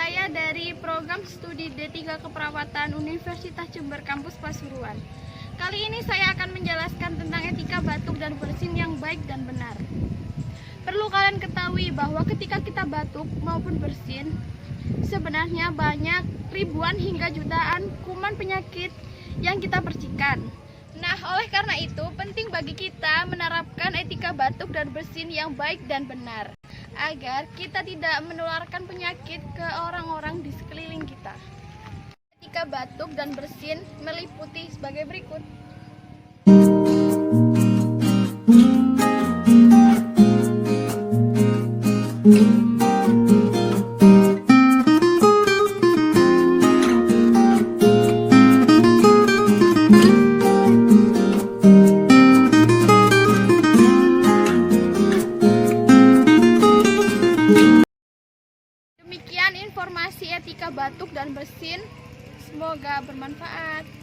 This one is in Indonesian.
saya dari program studi D3 Keperawatan Universitas Jember Kampus Pasuruan. Kali ini saya akan menjelaskan tentang etika batuk dan bersin yang baik dan benar. Perlu kalian ketahui bahwa ketika kita batuk maupun bersin, sebenarnya banyak ribuan hingga jutaan kuman penyakit yang kita percikan. Nah, oleh karena itu penting bagi kita menerapkan etika batuk dan bersin yang baik dan benar agar kita tidak menularkan penyakit ke orang-orang di sekeliling kita. Etika batuk dan bersin meliputi sebagai berikut. Demikian informasi etika batuk dan bersin. Semoga bermanfaat.